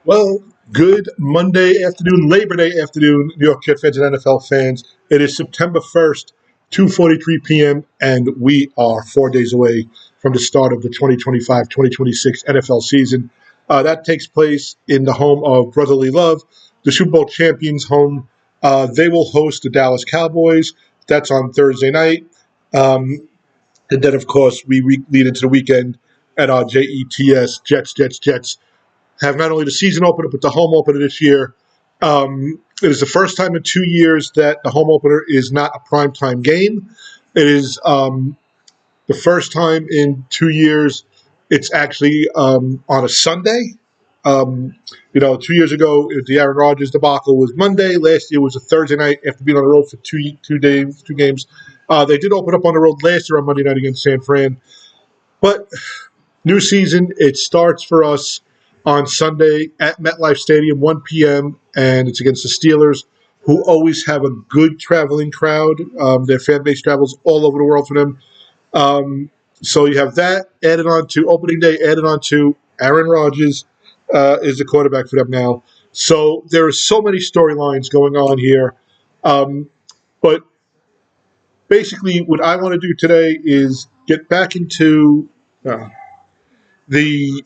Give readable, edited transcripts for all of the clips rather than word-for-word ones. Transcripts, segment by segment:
Well, good Monday afternoon, Labor Day afternoon, New York Jet fans and NFL fans. It is September 1st, 2:43 p.m., and we are 4 days away from the start of the 2025-2026 NFL season. That takes place in the home of Brotherly Love, the Super Bowl champions' home. They will host the Dallas Cowboys. That's on Thursday night. And then, of course, we lead into the weekend at our Jets, have not only the season opener but the home opener this year. It is the first time in 2 years that the home opener is not a primetime game. It is the first time in 2 years it's actually on a Sunday. 2 years ago, the Aaron Rodgers debacle was Monday. Last year was a Thursday night after being on the road for two games. They did open up on the road last year on Monday night against San Fran. But new season, it starts for us on Sunday at MetLife Stadium, 1 p.m., and it's against the Steelers, who always have a good traveling crowd. Their fan base travels all over the world for them. So you have that added on to opening day, added on to Aaron Rodgers is the quarterback for them now. So there are so many storylines going on here. But basically, what I want to do today is get back into the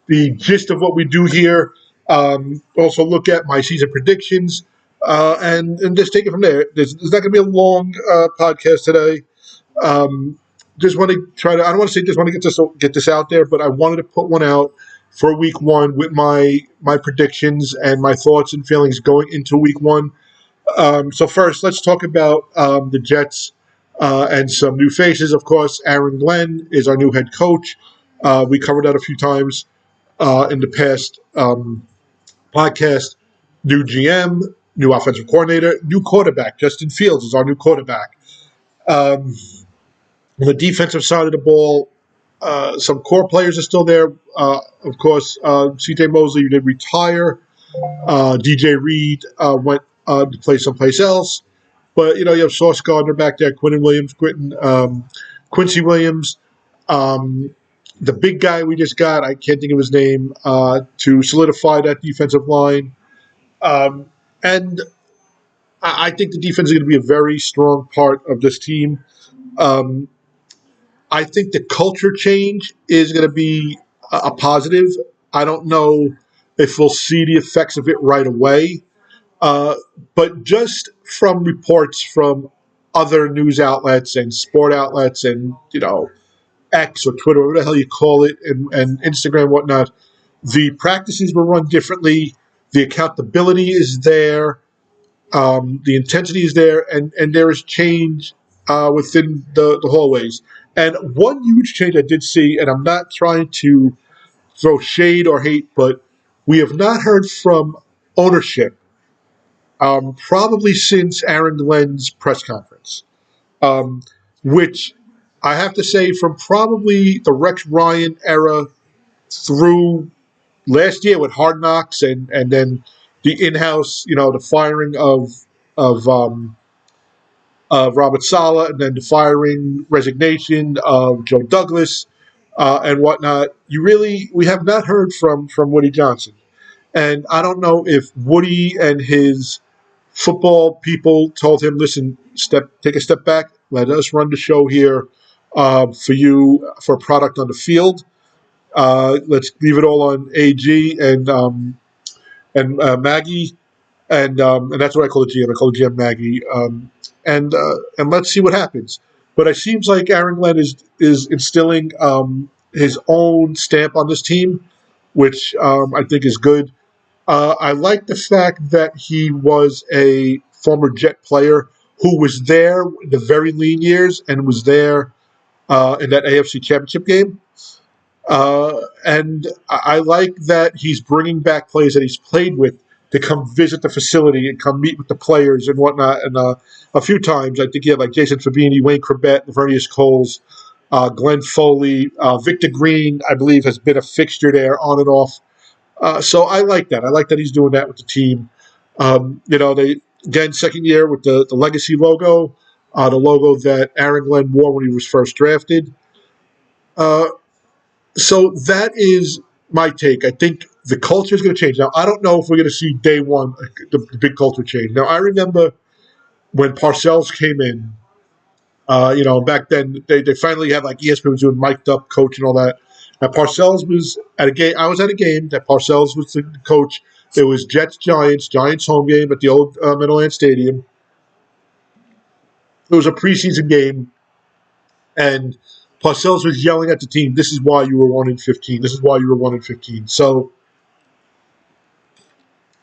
the gist of what we do here. Also, look at my season predictions, and just take it from there. There's not going to be a long podcast today. Just want to try to. I don't want to say just want to get this out there, but I wanted to put one out for week one with my predictions and my thoughts and feelings going into week one. So first, let's talk about the Jets and some new faces. Of course, Aaron Glenn is our new head coach. We covered that a few times in the past podcast. New GM, new offensive coordinator, new quarterback. Justin Fields is our new quarterback. On the defensive side of the ball, some core players are still there. Of course, C.J. Mosley did retire. DJ Reed went to play someplace else. But, you have Sauce Gardner back there, Quincy Williams. The big guy we just got, I can't think of his name, to solidify that defensive line. And I think the defense is going to be a very strong part of this team. I think the culture change is going to be a positive. I don't know if we'll see the effects of it right away. But just from reports from other news outlets and sport outlets and, X or Twitter, whatever the hell you call it, and Instagram, whatnot, the practices were run differently. The accountability is there. The intensity is there, and there is change within the hallways. And one huge change I did see, and I'm not trying to throw shade or hate, but we have not heard from ownership probably since Aaron Glenn's press conference, which I have to say from probably the Rex Ryan era through last year with Hard Knocks and then the in-house, the firing of Robert Saleh and then the firing resignation of Joe Douglas and whatnot. We have not heard from Woody Johnson. And I don't know if Woody and his football people told him, listen, take a step back. Let us run the show here for you for a product on the field. Let's leave it all on AG and Maggie, and that's what I call the GM. I call the GM Maggie, and let's see what happens. But it seems like Aaron Glenn is instilling his own stamp on this team, which I think is good. I like the fact that he was a former Jet player who was there in the very lean years and was there in that AFC Championship game. And I like that he's bringing back players that he's played with to come visit the facility and come meet with the players and whatnot. And a few times, I think he had like Jason Fabini, Wayne Corbett, Lavernius Coles, Glenn Foley, Victor Green, I believe, has been a fixture there on and off. So I like that. I like that he's doing that with the team. They again second year with the legacy logo, the logo that Aaron Glenn wore when he was first drafted. Uh, so that is my take. I think the culture is going to change. Now, I don't know if we're going to see day one the big culture change. Now, I remember when Parcells came in, back then they finally had like ESPN was doing mic'd up coach and all that. Now, Parcells was at a game. I was at a game that Parcells was the coach. It was Giants home game at the old Meadowlands Stadium. It was a preseason game, and Parcells was yelling at the team, "This is why you were 1-15. This is why you were 1-15." So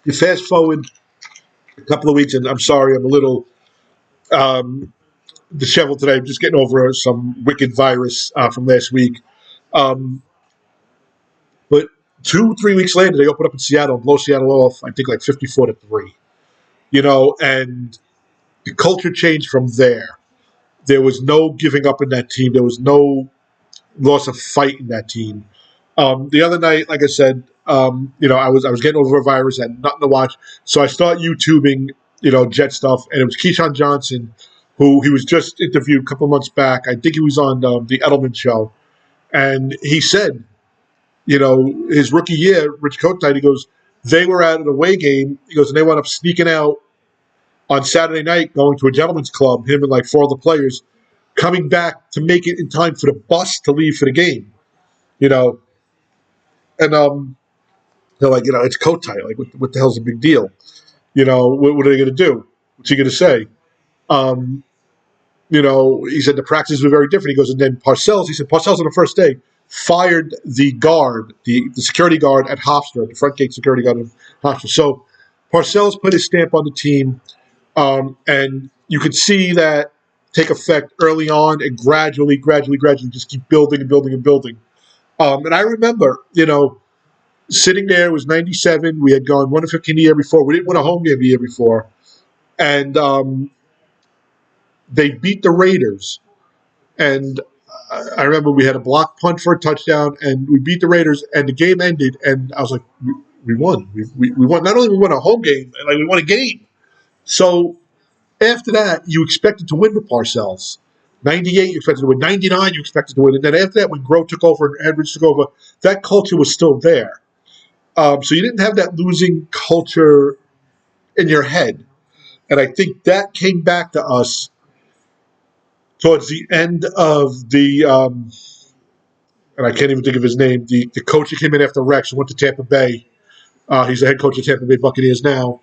you fast forward a couple of weeks, and I'm sorry, I'm a little disheveled today. I'm just getting over some wicked virus from last week. But 2-3 weeks later, they open up in Seattle and blow Seattle off. I think like 54-3. And the culture changed from there. There was no giving up in that team. There was no loss of fight in that team. The other night, like I said, I was getting over a virus, had nothing to watch, so I start YouTubing, Jet stuff, and it was Keyshawn Johnson, who he was just interviewed a couple of months back. I think he was on the Edelman show, and he said, his rookie year, Rich Kotite, he goes, they were at an away game. He goes, and they wound up sneaking out on Saturday night, going to a gentleman's club, him and like four other players, coming back to make it in time for the bus to leave for the game. And they're like, it's Kotite. Like, what the hell's the big deal? What are they going to do? What's he going to say? He said the practices were very different. He goes, and then Parcells on the first day fired the guard, the security guard at Hofstra, the front gate security guard at Hofstra. So Parcells put his stamp on the team, and you could see that take effect early on and gradually just keep building and building and building. And I remember, sitting there, it was 97. We had gone 1-15 the year before. We didn't win a home game the year before. And they beat the Raiders. And I remember we had a block punt for a touchdown, and we beat the Raiders, and the game ended, and I was like, we won. We won. Not only we won a home game, like we won a game. So after that, you expected to win with Parcells. 98, you expected to win. 99, you expected to win. And then after that, when Groh took over and Edwards took over, that culture was still there. So you didn't have that losing culture in your head. And I think that came back to us towards the end of the, and I can't even think of his name, the coach who came in after Rex, who went to Tampa Bay. He's the head coach of Tampa Bay Buccaneers now.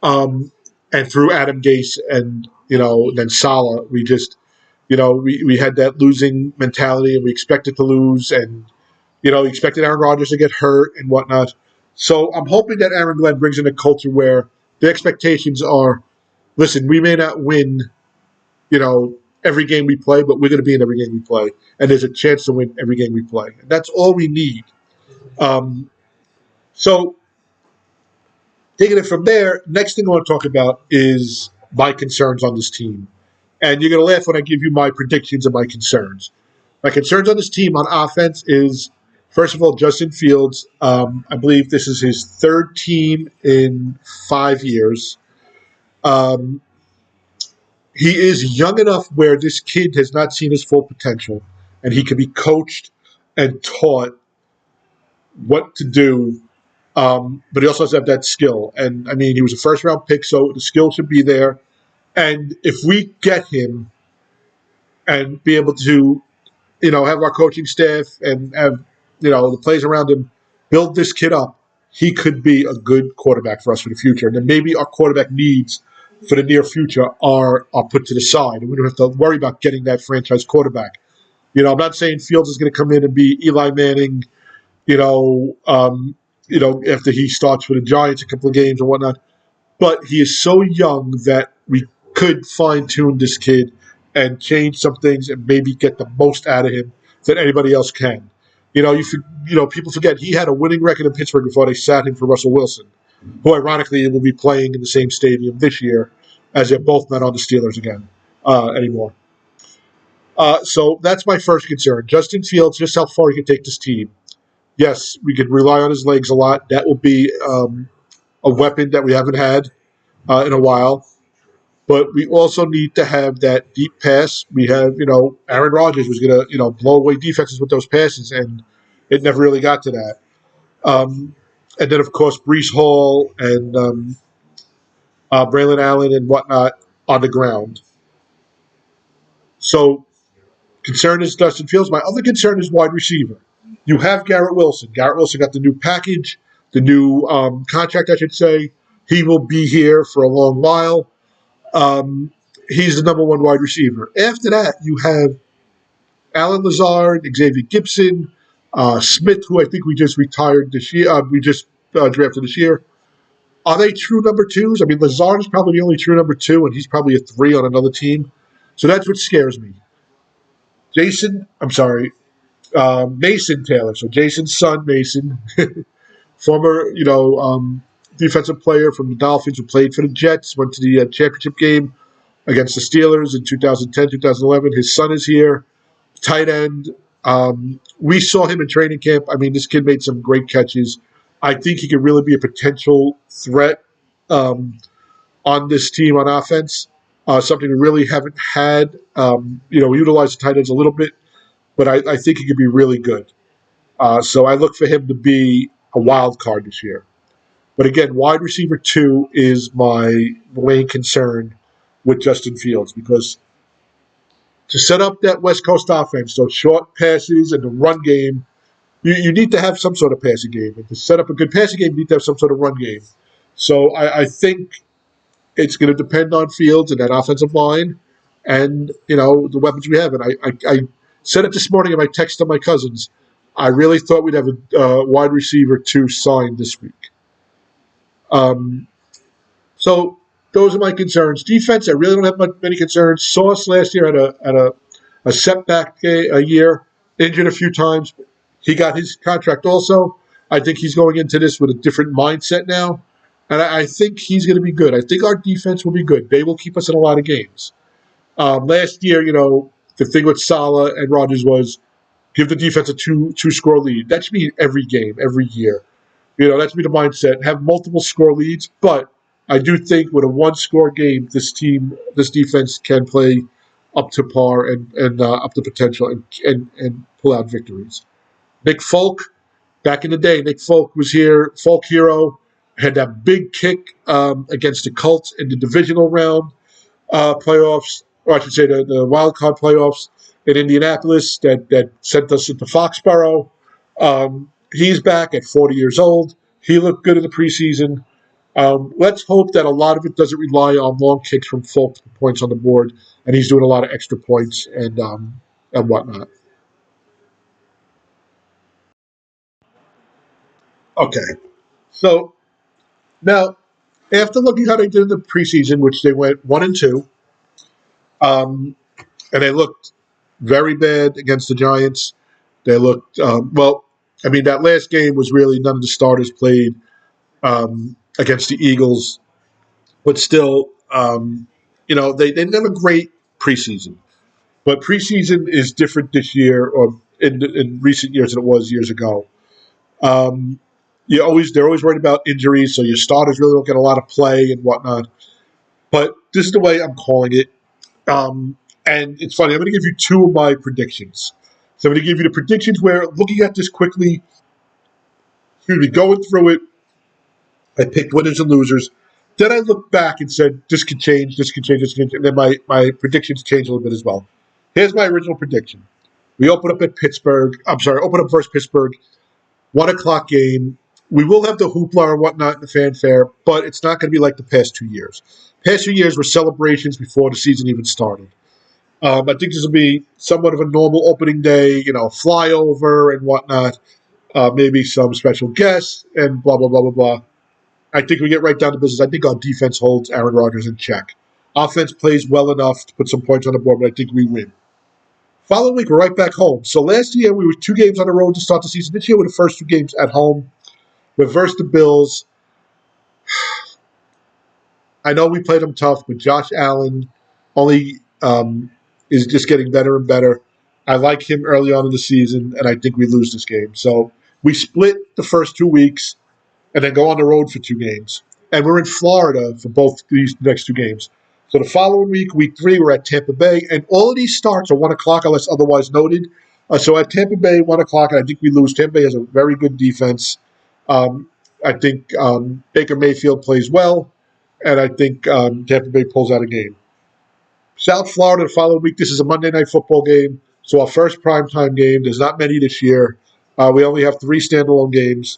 And through Adam Gase and, then Saleh, we just, we had that losing mentality and we expected to lose. And, we expected Aaron Rodgers to get hurt and whatnot. So I'm hoping that Aaron Glenn brings in a culture where the expectations are, listen, we may not win, every game we play, but we're going to be in every game we play. And there's a chance to win every game we play. And that's all we need. So taking it from there, next thing I want to talk about is my concerns on this team. And you're going to laugh when I give you my predictions and my concerns. My concerns on this team on offense is, first of all, Justin Fields. I believe this is his third team in 5 years. He is young enough where this kid has not seen his full potential, and he can be coached and taught what to do. But he also has to have that skill. And, I mean, he was a first-round pick, so the skill should be there. And if we get him and be able to, have our coaching staff and have, the players around him build this kid up, he could be a good quarterback for us for the future. And then maybe our quarterback needs for the near future are put to the side. And we don't have to worry about getting that franchise quarterback. I'm not saying Fields is going to come in and be Eli Manning, after he starts for the Giants a couple of games and whatnot. But he is so young that we could fine tune this kid and change some things and maybe get the most out of him than anybody else can. People forget he had a winning record in Pittsburgh before they sat him for Russell Wilson, who ironically will be playing in the same stadium this year, as they're both not on the Steelers again anymore. So that's my first concern. Justin Fields, just how far he can take this team. Yes, we could rely on his legs a lot. That will be a weapon that we haven't had in a while. But we also need to have that deep pass. We have, Aaron Rodgers was going to, blow away defenses with those passes, and it never really got to that. And then, of course, Breece Hall and Braylon Allen and whatnot on the ground. So, concern is Justin Fields. My other concern is wide receiver. You have Garrett Wilson. Garrett Wilson got the new package, the new contract, I should say. He will be here for a long while. He's the number one wide receiver. After that, you have Alan Lazard, Xavier Gibson, Smith, who I think we just retired this year. We just drafted this year. Are they true number twos? I mean, Lazard is probably the only true number two, and he's probably a 3 on another team. So that's what scares me. Mason Taylor. So Jason's son, Mason, former, defensive player from the Dolphins who played for the Jets, went to the championship game against the Steelers in 2010, 2011. His son is here, tight end. We saw him in training camp. I mean, this kid made some great catches. I think he could really be a potential threat on this team on offense, something we really haven't had. We utilize the tight ends a little bit, but I think he could be really good. So I look for him to be a wild card this year. But again, wide receiver 2 is my main concern with Justin Fields, because to set up that West Coast offense, those short passes and the run game, you need to have some sort of passing game. And to set up a good passing game, you need to have some sort of run game. So I think it's going to depend on Fields and that offensive line and, the weapons we have. And I said it this morning in my text to my cousins. I really thought we'd have a wide receiver 2 signed this week. So those are my concerns. Defense, I really don't have many concerns. Sauce last year had a setback a year, injured a few times. He got his contract also. I think he's going into this with a different mindset now. And I think he's going to be good. I think our defense will be good. They will keep us in a lot of games. Last year, the thing with Saleh and Rodgers was give the defense a two-score lead. That should be every game, every year. That should be the mindset. Have multiple score leads, but I do think with a 1-score game, this defense can play up to par and up to potential and pull out victories. Nick Folk, back in the day, Nick Folk was here. Folk hero, had that big kick against the Colts in the divisional round playoffs, or I should say the wild card playoffs in Indianapolis that sent us into Foxborough. He's back at 40 years old. He looked good in the preseason. Let's hope that a lot of it doesn't rely on long kicks from Folk points on the board, and he's doing a lot of extra points and whatnot. Okay, so now after looking how they did in the preseason, which they went 1-2, and they looked very bad against the Giants. They looked that last game was really none of the starters played against the Eagles, but still, they didn't have a great preseason. But preseason is different this year, or in recent years than it was years ago. They're always worried about injuries, so your starters really don't get a lot of play and whatnot. But this is the way I'm calling it. And it's funny, I'm going to give you 2 of my predictions. So I'm going to give you the predictions where, looking at this quickly, going through it, I picked winners and losers. Then I looked back and said, this could change, this could change, this could change. And then my predictions changed a little bit as well. Here's my original prediction. We open up versus Pittsburgh, 1 o'clock game. We will have the hoopla and whatnot in the fanfare, but it's not going to be like the past 2 years. Past 2 years were celebrations before the season even started. I think this will be somewhat of a normal opening day, flyover and whatnot. maybe some special guests, and blah, blah, blah, blah, blah. I think we get right down to business. I think our defense holds Aaron Rodgers in check. Offense plays well enough to put some points on the board, but I think we win. Following week, we're right back home. So last year, we were 2 games on the road to start the season. This year, we're the first 2 games at home. We're versus the Bills. I know we played them tough, but Josh Allen only is just getting better and better. I like him early on in the season, and I think we lose this game. So we split the first 2 weeks and then go on the road for 2 games. And we're in Florida for both these next 2 games. So the following week, week 3, we're at Tampa Bay. And all of these starts are 1 o'clock unless otherwise noted. So at Tampa Bay, 1 o'clock, and I think we lose. Tampa Bay has a very good defense. I think Baker Mayfield plays well, and I think Tampa Bay pulls out a game. South Florida the following week, this is a Monday Night Football game. So our first primetime game. There's not many this year. We only have 3 standalone games.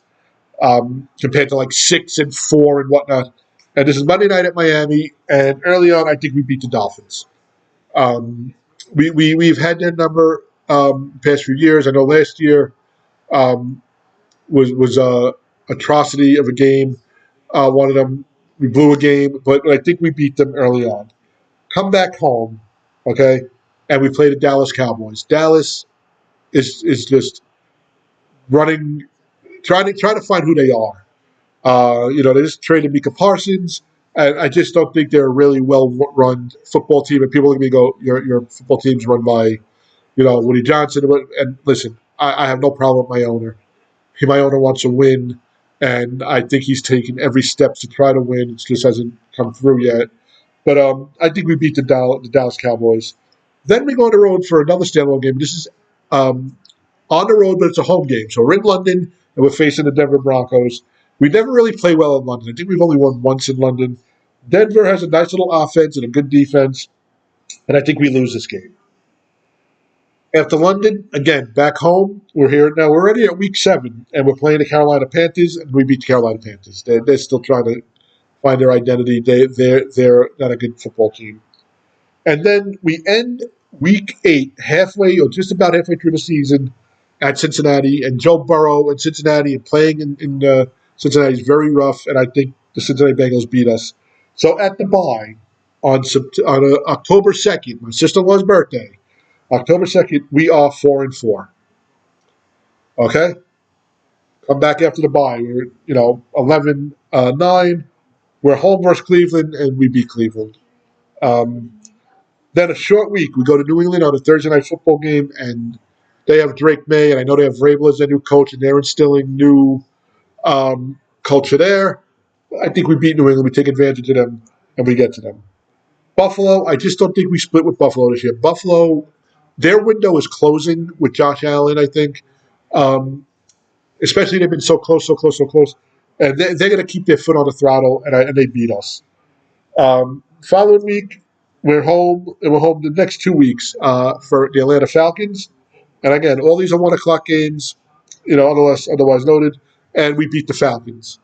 Compared to like 6 and 4 and whatnot. And this is Monday night at Miami, and early on, I think we beat the Dolphins. We've had their number past few years. I know last year was a atrocity of a game. One of them we blew a game, but I think we beat them early on. Come back home, okay, and we play the Dallas Cowboys. Dallas is just running. Trying to find who they are. They just traded Micah Parsons, and I just don't think they're a really well-run football team. And people are going to go, your football team's run by, Woody Johnson. And listen, I have no problem with my owner. My owner wants to win, and I think he's taken every step to try to win. It just hasn't come through yet. But I think we beat the Dallas Cowboys. Then we go on the road for another standalone game. This is on the road, but it's a home game. So we're in London, and we're facing the Denver Broncos. We never really play well in London. I think we've only won once in London. Denver has a nice little offense and a good defense, and I think we lose this game. After London, again, back home, we're here now. We're already at week 7, and we're playing the Carolina Panthers, and we beat the Carolina Panthers. They're still trying to find their identity. They're not a good football team. And then we end week 8, halfway or just about halfway through the season, at Cincinnati, and Joe Burrow in Cincinnati, and playing in Cincinnati is very rough, and I think the Cincinnati Bengals beat us. So at the bye on October 2nd, my sister-in-law's birthday, October 2nd, we are 4-4. Okay? Come back after the bye. We're 11-9. We're home versus Cleveland, and we beat Cleveland. Then a short week. We go to New England on a Thursday night football game, and they have Drake May, and I know they have Vrabel as their new coach, and they're instilling new culture there. I think we beat New England. We take advantage of them, and we get to them. Buffalo, I just don't think we split with Buffalo this year. Buffalo, their window is closing with Josh Allen, I think. Especially they've been so close. And they're going to keep their foot on the throttle, and they beat us. Following week, we're home, and we're home the next 2 weeks for the Atlanta Falcons. And again, all these are 1 o'clock games, otherwise noted, and we beat the Falcons.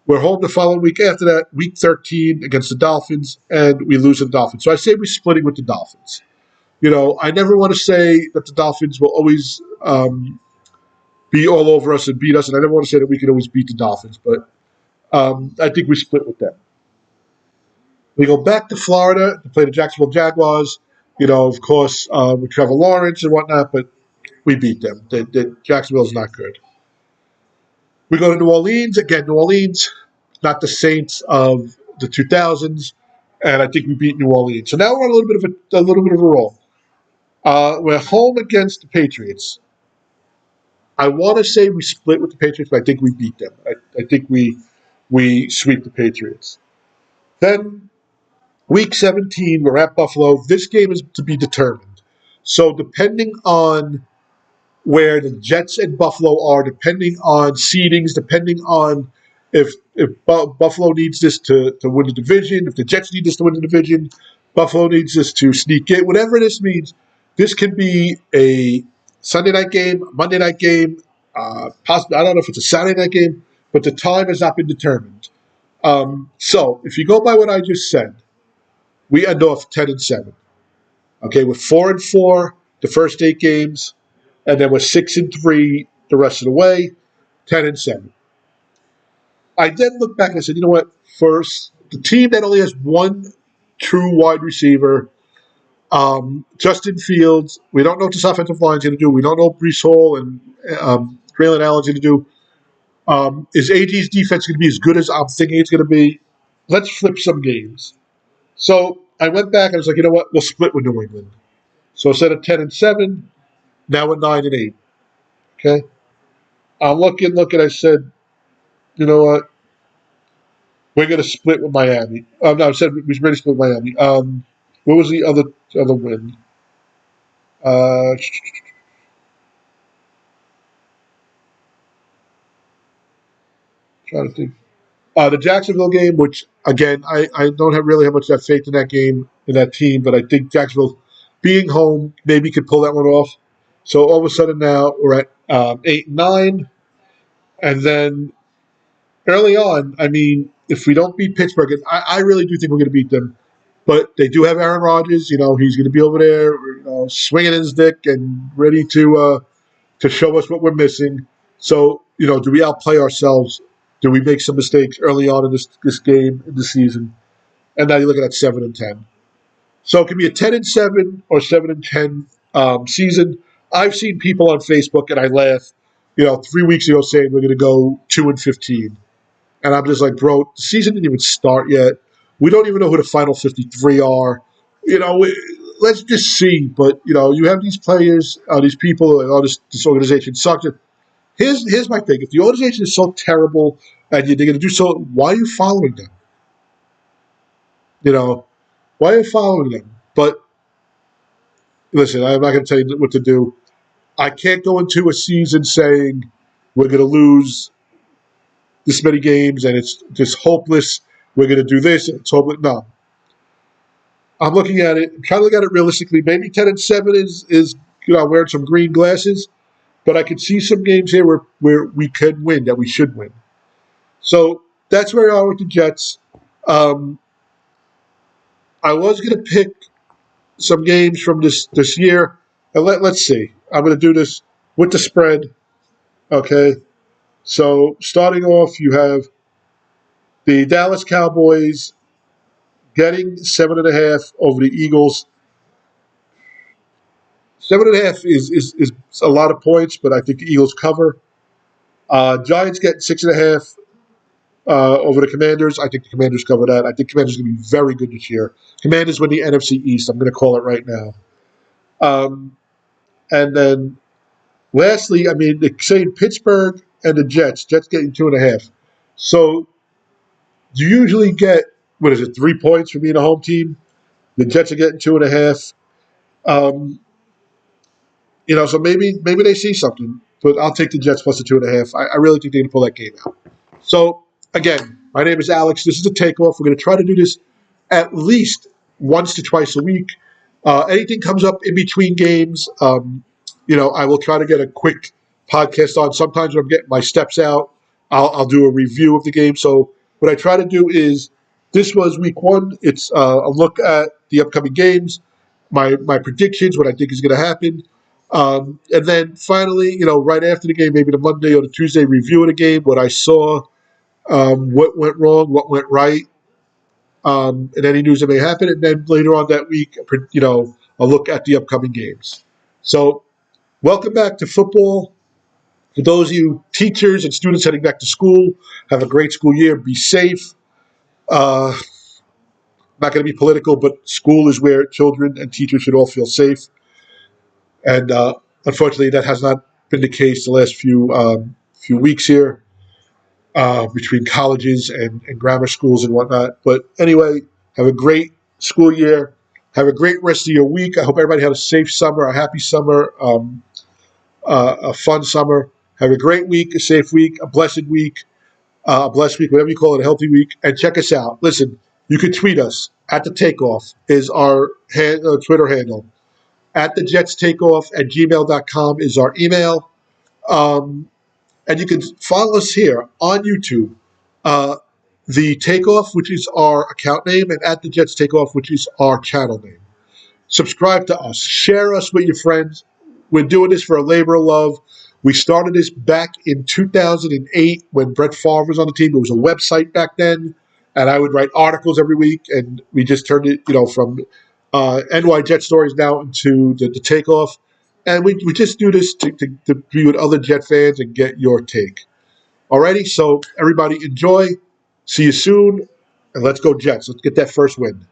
We're home the following week after that, week 13 against the Dolphins, and we lose to the Dolphins. So I say we're splitting with the Dolphins. I never want to say that the Dolphins will always be all over us and beat us, and I never want to say that we can always beat the Dolphins, but I think we split with them. We go back to Florida to play the Jacksonville Jaguars. Of course, with Trevor Lawrence and whatnot, but we beat them. Jacksonville's not good. We go to New Orleans. Again, New Orleans, not the Saints of the 2000s, and I think we beat New Orleans. So now we're on a little bit of a roll. We're home against the Patriots. I want to say we split with the Patriots, but I think we beat them. I think we sweep the Patriots. Then week 17, we're at Buffalo. This game is to be determined. So depending on where the Jets and Buffalo are, depending on seedings, depending on if Buffalo needs this to win the division, if the Jets need this to win the division, Buffalo needs this to sneak in, whatever this means, this can be a Sunday night game, Monday night game, possibly, I don't know if it's a Saturday night game, but the time has not been determined. So if you go by what I just said, we end off 10-7. Okay, we're 4-4 the first 8 games, and then we're 6-3 the rest of the way, 10-7. I then looked back and I said, you know what? First, the team that only has one true wide receiver, Justin Fields. We don't know what this offensive line is going to do. We don't know what Brees Hall and Braylon Allen's going to do. Is AG's defense going to be as good as I'm thinking it's going to be? Let's flip some games. So I went back and I was like, you know what? We'll split with New England. So instead of 10-7, now we're 9-8. Okay. I'm looking. I said, you know what? We're going to split with Miami. No, I said we ready to split with Miami. What was the other win? Trying to think. The Jacksonville game, which again I don't really have much of that faith in that game in that team, but I think Jacksonville being home maybe could pull that one off. So all of a sudden now we're at 8-9, and then early on, I mean, if we don't beat Pittsburgh, and I really do think we're going to beat them, but they do have Aaron Rodgers. You know, he's going to be over there, swinging his dick and ready to show us what we're missing. So, do we outplay ourselves? Do we make some mistakes early on in this game, in the season? And now you're looking at 7-10. So it can be a 10-7 or 7-10 season. I've seen people on Facebook, and I laugh, 3 weeks ago saying we're going to go 2-15. And I'm just like, bro, the season didn't even start yet. We don't even know who the final 53 are. Let's just see. But, you have these players, these people, and all this organization sucks. Here's my thing. If the organization is so terrible and they're going to do so, why are you following them? Why are you following them? But listen, I'm not going to tell you what to do. I can't go into a season saying we're going to lose this many games and it's just hopeless. We're going to do this. And it's hopeless. No. I'm looking at it, I'm trying to look at it realistically. Maybe 10-7 is wearing some green glasses. But I could see some games here where we could win, that we should win. So that's where we are with the Jets. I was going to pick some games from this year. And let's see. I'm going to do this with the spread. Okay. So starting off, you have the Dallas Cowboys getting 7.5 over the Eagles. 7.5 is a lot of points, but I think the Eagles cover. Giants get 6.5 over the Commanders. I think the Commanders cover that. I think Commanders are going to be very good this year. Commanders win the NFC East. I'm going to call it right now. And then lastly, I mean, they're saying Pittsburgh and the Jets. Jets getting 2.5. So you usually get, 3 points for being a home team? The Jets are getting 2.5. So maybe they see something. But I'll take the Jets plus the 2.5. I really think they're going to pull that game out. So, again, my name is Alex. This is a takeoff. We're going to try to do this at least once to twice a week. Anything comes up in between games, I will try to get a quick podcast on. Sometimes when I'm getting my steps out, I'll do a review of the game. So what I try to do is, this was week 1. It's a look at the upcoming games, my predictions, what I think is going to happen. And then finally, right after the game, maybe the Monday or the Tuesday, review of the game, what I saw, what went wrong, what went right, and any news that may happen. And then later on that week, a look at the upcoming games. So welcome back to football. For those of you teachers and students heading back to school, have a great school year. Be safe. Not going to be political, but school is where children and teachers should all feel safe. And unfortunately, that has not been the case the last few weeks here between colleges and grammar schools and whatnot. But anyway, have a great school year. Have a great rest of your week. I hope everybody had a safe summer, a happy summer, a fun summer. Have a great week, a safe week, a blessed week, whatever you call it, a healthy week. And check us out. Listen, you can tweet us. At the Takeoff is our Twitter handle. At the Jets Takeoff at gmail.com is our email. And you can follow us here on YouTube. The Takeoff, which is our account name, and at the Jets Takeoff, which is our channel name. Subscribe to us. Share us with your friends. We're doing this for a labor of love. We started this back in 2008 when Brett Favre was on the team. It was a website back then, and I would write articles every week, and we just turned it, from NY Jet stories now into the takeoff. And we just do this to be with other Jet fans and get your take. Alrighty, so everybody enjoy. See you soon, and let's go Jets. Let's get that first win.